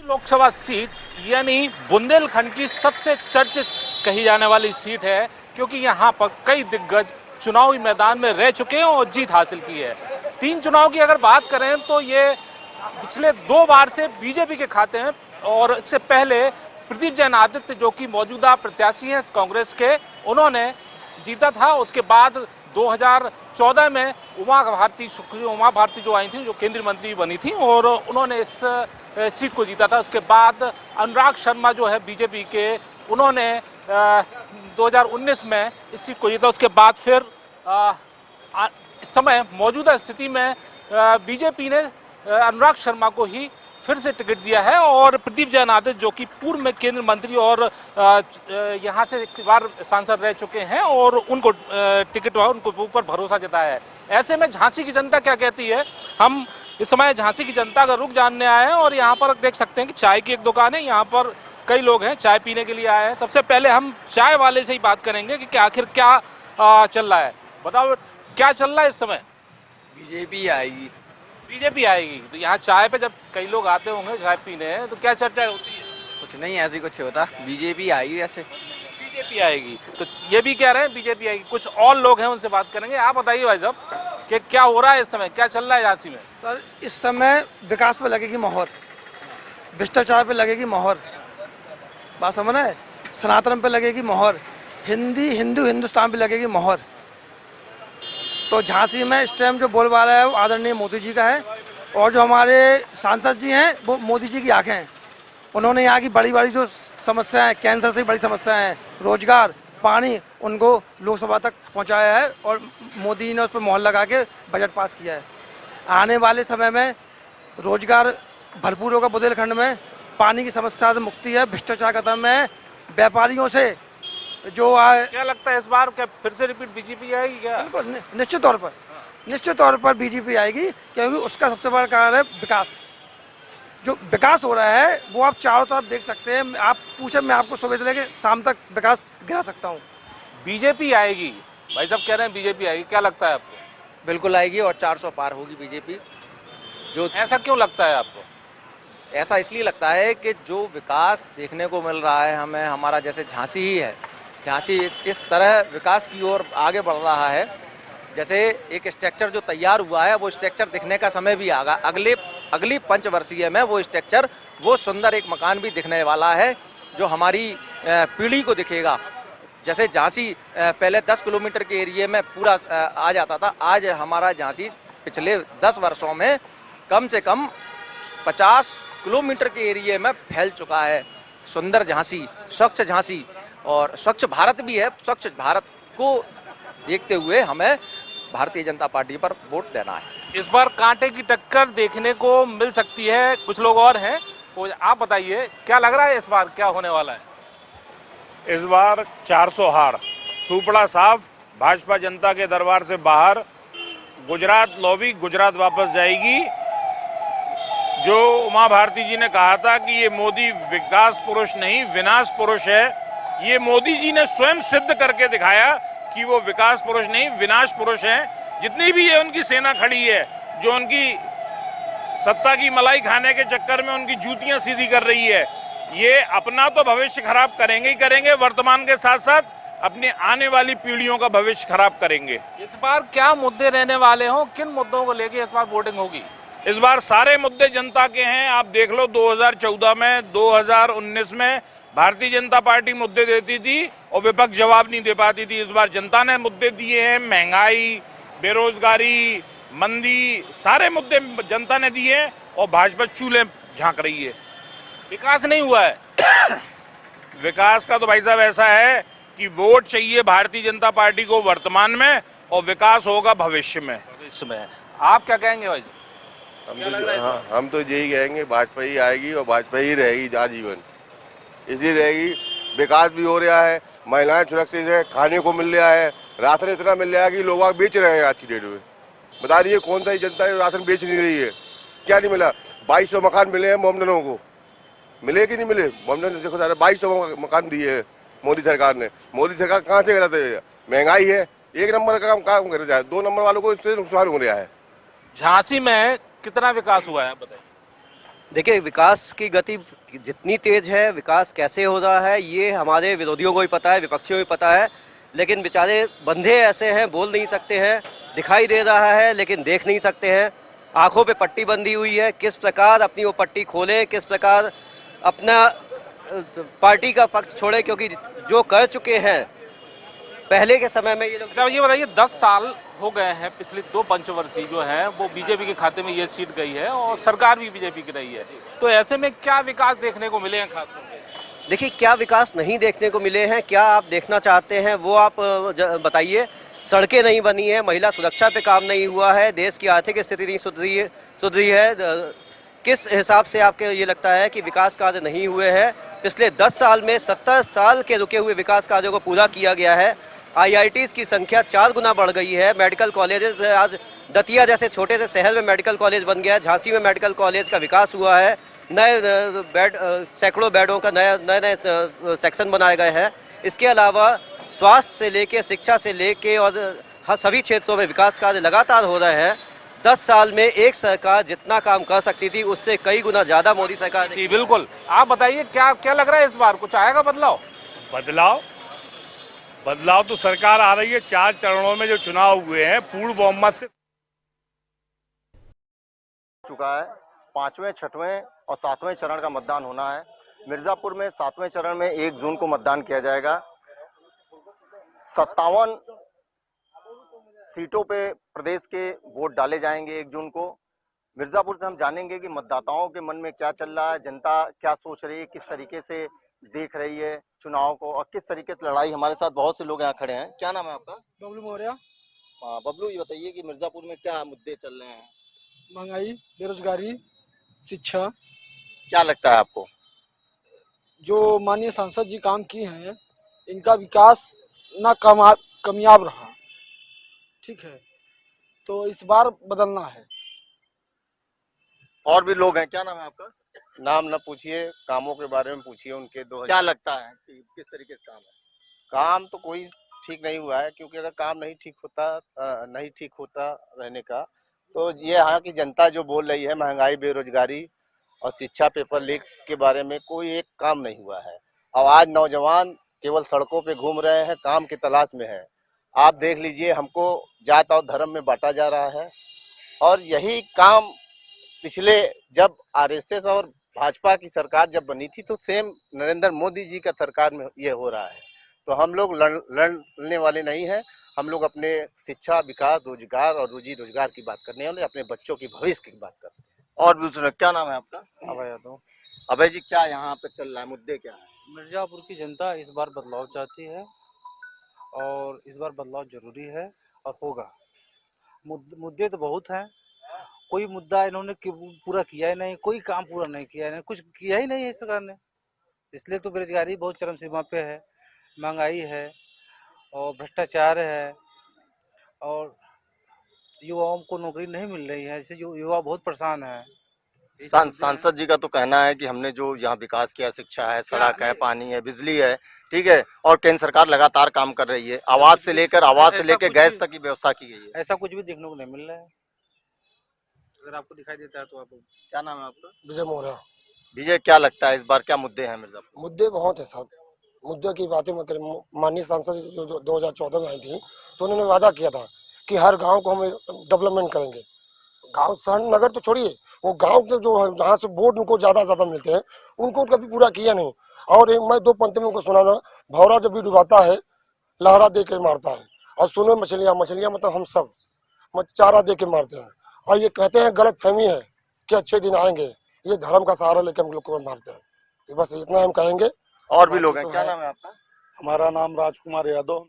Lok Sabha seat यानी बुंदेलखंड की सबसे चर्चित कही जाने वाली सीट है, क्योंकि यहाँ पर कई दिग्गज चुनावी मैदान में रह चुके हैं और जीत हासिल की है। 3 चुनाव की अगर बात करें तो ये पिछले 2 बार से बीजेपी के खाते हैं, और इससे पहले प्रदीप जैन आदित्य जो कि मौजूदा प्रत्याशी हैं कांग्रेस के, उन्होंने जीता था। उसके बाद 2014 में उमा भारती जो आई थी, जो केंद्रीय मंत्री बनी थी, और उन्होंने इस सीट को जीता था। उसके बाद अनुराग शर्मा जो है बीजेपी के, उन्होंने 2019 में इस सीट को जीता। उसके बाद फिर इस समय मौजूदा स्थिति में बीजेपी ने अनुराग शर्मा को ही फिर से टिकट दिया है, और प्रदीप जैन आदित्य जो कि पूर्व में केंद्रीय मंत्री और यहाँ से एक बार सांसद रह चुके हैं, और उनको टिकट उनको ऊपर भरोसा जताया है। ऐसे में झांसी की जनता क्या कहती है, हम इस समय झांसी की जनता का रुख जानने आए हैं। और यहाँ पर देख सकते हैं कि चाय की एक दुकान है, यहाँ पर कई लोग हैं चाय पीने के लिए आए हैं। सबसे पहले हम चाय वाले से ही बात करेंगे कि आखिर क्या चल रहा है। बताओ क्या चल रहा है इस समय। बीजेपी आएगी। बीजेपी आएगी, तो यहाँ चाय पे जब कई लोग आते होंगे चाय पीने, तो क्या चर्चा होती है? कुछ नहीं, ऐसे कुछ होता। बीजेपी आएगी। ऐसे बीजेपी आएगी, तो ये भी कह रहे हैं बीजेपी आएगी। कुछ और लोग हैं, उनसे बात करेंगे। आप बताइए भाई साहब कि क्या हो रहा है इस समय, क्या चल रहा है झांसी में? सर इस समय विकास पे लगेगी मोहर, भ्रष्टाचार पे लगेगी मोहर, बात समझ है, सनातन पे लगेगी मोहर, हिंदुस्तान पे लगेगी मोहर। तो झांसी में इस टाइम जो बोलबाला है वो आदरणीय मोदी जी का है, और जो हमारे सांसद जी हैं वो मोदी जी की आंखें हैं। उन्होंने यहाँ की बड़ी बड़ी जो समस्याएं, कैंसर से बड़ी समस्याएं हैं, रोजगार, पानी, उनको लोकसभा तक पहुँचाया है, और मोदी ने उस पर मोहर लगा के बजट पास किया है। आने वाले समय में रोजगार भरपूर होगा बुंदेलखंड में, पानी की समस्या से मुक्ति है, भ्रष्टाचार खत्म है, व्यापारियों से जो क्या लगता है इस बार क्या फिर से रिपीट बीजेपी आएगी क्या? बिल्कुल निश्चित तौर पर बीजेपी आएगी, क्योंकि उसका सबसे बड़ा कारण है विकास। जो विकास हो रहा है वो आप चारों तरफ देख सकते हैं। आप पूछे, मैं आपको सुबह से लेकर शाम तक विकास गिरा सकता हूँ। बीजेपी आएगी, भाई साहब कह रहे हैं बीजेपी आएगी, क्या लगता है आपको? बिल्कुल आएगी, और 400 पार होगी बीजेपी। जो ऐसा क्यों लगता है आपको? ऐसा इसलिए लगता है कि जो विकास देखने को मिल रहा है हमें, हमारा जैसे झांसी ही है, झांसी इस तरह विकास की ओर आगे बढ़ रहा है। जैसे एक स्ट्रक्चर जो तैयार हुआ है, वो स्ट्रक्चर दिखने का समय भी आगा, अगली पंचवर्षीय में वो स्ट्रक्चर, वो सुंदर एक मकान भी दिखने वाला है, जो हमारी पीढ़ी को दिखेगा। जैसे झांसी पहले 10 किलोमीटर के एरिया में पूरा आ जाता था, आज हमारा झांसी पिछले 10 वर्षों में कम से कम 50 किलोमीटर के एरिया में फैल चुका है। सुंदर झांसी, स्वच्छ झांसी, और स्वच्छ भारत भी है। स्वच्छ भारत को देखते हुए हमें भारतीय जनता पार्टी पर वोट देना है। इस बार कांटे की टक्कर देखने को मिल सकती है। कुछ लोग और हैं, तो आप बताइए क्या लग रहा है इस बार क्या होने वाला है? इस बार 400 हार, सुपड़ा साफ, भाजपा जनता के दरबार से बाहर। गुजरात लॉबी गुजरात वापस जाएगी। जो उमा भारती जी ने कहा था कि ये मोदी विकास पुरुष नहीं विनाश पुरुष है, ये मोदी जी ने स्वयं सिद्ध करके दिखाया कि वो विकास पुरुष नहीं विनाश पुरुष हैं। जितनी भी ये उनकी सेना खड़ी है, जो उनकी सत्ता की मलाई खाने के चक्कर में उनकी जूतियां सीधी कर रही है, ये अपना तो भविष्य खराब करेंगे ही करेंगे, वर्तमान के साथ साथ अपनी आने वाली पीढ़ियों का भविष्य खराब करेंगे। इस बार क्या मुद्दे रहने वाले हों, किन मुद्दों को लेके इस बार वोटिंग होगी? इस बार सारे मुद्दे जनता के हैं। आप देख लो 2014 में, 2019 में भारतीय जनता पार्टी मुद्दे देती थी और विपक्ष जवाब नहीं दे पाती थी। इस बार जनता ने मुद्दे दिए हैं, महंगाई, बेरोजगारी, मंदी, सारे मुद्दे जनता ने दिए हैं, और भाजपा चूल्हे झांक रही है। विकास नहीं हुआ है। विकास का तो भाई साहब ऐसा है कि वोट चाहिए भारतीय जनता पार्टी को वर्तमान में, और विकास होगा भविष्य में। आप क्या कहेंगे भाई? हम तो यही कहेंगे, भाजपा ही आएगी और भाजपा ही रहेगी आजीवन। इसलिए रहेगी, विकास भी हो रहा है, महिलाएं सुरक्षित है, खाने को मिल रहा है, राशन इतना मिल रहा है कि लोग बेच रहे हैं आज की डेट में। बता दीजिए कौन सा ही जनता है राशन बेच नहीं रही है? क्या नहीं मिला? 2200 मकान मिले हैं मोमडनों को, मिले कि नहीं मिले? मोमडन देखो सारे 2200 मकान दिए हैं मोदी सरकार ने। मोदी सरकार कहाँ से गलत है? महंगाई है, 1 नंबर का काम कर रहा है, 2 नंबर वालों को इससे नुकसान हो रहा है। झांसी में कितना विकास हुआ है बताइए? देखिए, विकास की गति जितनी तेज है, विकास कैसे हो रहा है, ये हमारे विरोधियों को भी पता है, विपक्षियों को भी पता है, लेकिन बेचारे बंधे ऐसे हैं, बोल नहीं सकते हैं। दिखाई दे रहा है लेकिन देख नहीं सकते हैं। आंखों पे पट्टी बंधी हुई है, किस प्रकार अपनी वो पट्टी खोलें, किस प्रकार अपना पार्टी का पक्ष छोड़े, क्योंकि जो कर चुके हैं पहले के समय में ये लोग। अच्छा, ये बताइए 10 साल हो गए हैं, पिछली 2 पंचवर्षीय जो है वो बीजेपी के खाते में ये सीट गई है और सरकार भी बीजेपी की रही है, तो ऐसे में क्या विकास देखने को मिले हैं खासतौर पे? देखिए, क्या विकास नहीं देखने को मिले हैं, क्या आप देखना चाहते हैं वो आप बताइए। सड़कें नहीं बनी है, महिला सुरक्षा पे काम नहीं हुआ है, देश की आर्थिक स्थिति नहीं सुधरी है। किस हिसाब से आपको ये लगता है कि विकास कार्य नहीं हुए हैं? पिछले 10 साल में 70 साल के रुके हुए विकास कार्यों को पूरा किया गया है। IITs की संख्या 4 गुना बढ़ गई है। मेडिकल कॉलेजेस, आज दतिया जैसे छोटे से शहर में मेडिकल कॉलेज बन गया है। झांसी में मेडिकल कॉलेज का विकास हुआ है। नए बेड, सैकड़ों बेडों का नए सेक्शन बनाए गए हैं। इसके अलावा स्वास्थ्य से लेके, शिक्षा से लेके और सभी क्षेत्रों में विकास कार्य लगातार हो रहे हैं। 10 साल में एक सरकार जितना काम कर सकती थी उससे कई गुना ज्यादा मोदी सरकार ने। जी बिल्कुल, आप बताइए क्या लग रहा है इस बार कुछ आएगा बदलाव? बदलाव तो सरकार आ रही है। 4 चरणों में जो चुनाव हुए हैं पूर्ण बहुमत से चुका है। 5वें, 6वें और 7वें चरण का मतदान होना है। मिर्जापुर में 7वें चरण में 1 जून को मतदान किया जाएगा। 57 सीटों पे प्रदेश के वोट डाले जाएंगे 1 जून को। मिर्जापुर से हम जानेंगे कि मतदाताओं के मन में क्या चल रहा है, जनता क्या सोच रही है, किस तरीके से देख रही है चुनाव को और किस तरीके से लड़ाई। हमारे साथ बहुत से लोग यहाँ खड़े हैं। क्या नाम है आपका? बबलू मौर्य। हाँ बबलू, ये बताइए कि मिर्जापुर में क्या मुद्दे चल रहे हैं? महंगाई, बेरोजगारी, शिक्षा। क्या लगता है आपको? जो माननीय सांसद जी काम किए हैं, इनका विकास ना कामयाब रहा। ठीक है, तो इस बार बदलना है। और भी लोग हैं। क्या नाम है आपका? नाम न पूछिए, कामों के बारे में पूछिए उनके। क्या लगता है कि किस तरीके से काम है? काम तो कोई ठीक नहीं हुआ है, क्योंकि अगर काम नहीं ठीक होता रहने का, तो ये यहाँ की जनता जो बोल रही है महंगाई, बेरोजगारी और शिक्षा पेपर लीक के बारे में कोई एक काम नहीं हुआ है। और आज नौजवान केवल सड़कों पे घूम रहे हैं, काम की तलाश में है। आप देख लीजिए, हमको जात और धर्म में बांटा जा रहा है। और यही काम पिछले जब RSS और भाजपा की सरकार जब बनी थी तो सेम नरेंद्र मोदी जी का सरकार में ये हो रहा है। तो हम लोग लड़ने वाले नहीं हैं। हम लोग अपने शिक्षा, विकास, रोजगार और रोजी रोजगार की बात करने वाले, अपने बच्चों की भविष्य की बात करते हैं। और भी सुनो। क्या नाम है आपका? अभय यादव। अभय जी, क्या यहाँ पे चल रहा है, मुद्दे क्या है? मिर्जापुर की जनता इस बार बदलाव चाहती है और इस बार बदलाव जरूरी है और होगा। मुद्दे तो बहुत हैं, कोई मुद्दा इन्होंने पूरा किया ही नहीं, कोई काम पूरा नहीं किया है, कुछ किया ही नहीं है सरकार ने। इसलिए तो बेरोजगारी बहुत चरम सीमा पे है, महंगाई है और भ्रष्टाचार है और युवाओं को नौकरी नहीं मिल रही है। इससे युवा बहुत परेशान है। सांसद जी का तो कहना है कि हमने जो यहाँ विकास किया, शिक्षा है, सड़क है, पानी है, बिजली है, ठीक है, और केंद्र सरकार लगातार काम कर रही है। आवास से लेकर गैस तक की व्यवस्था की गई है। ऐसा कुछ भी देखने को नहीं मिल रहा है। अगर आपको दिखाई देता है तो आप। क्या नाम है आपका? विजय मौर्य। विजय, क्या लगता है इस बार क्या मुद्दे हैं मिर्जापुर? मुद्दे बहुत है साहब। मुद्दे की बातें मत करें। माननीय सांसद जो 2014 में आई थी तो उन्होंने वादा किया था कि हर गांव को हम डेवलपमेंट करेंगे। गांव, शहर, नगर तो छोड़िए, वो गांव के जो जहाँ से वोट उनको ज्यादा मिलते हैं उनको कभी पूरा किया नहीं। और मैं 2 पंक्ति में उनको सुनाना, भौरा जब भी डुबाता है लहरा दे के मारता है, और सुनो मछलियाँ मतलब हम सब चारा दे के मारते हैं। और ये कहते हैं गलत फहमी है कि अच्छे दिन आएंगे, ये धर्म का सहारा लेकर हम लोग को मारते हैं। तो बस इतना हम कहेंगे। और भी लोग हैं। क्या नाम है आपका? हमारा नाम राजकुमार यादव।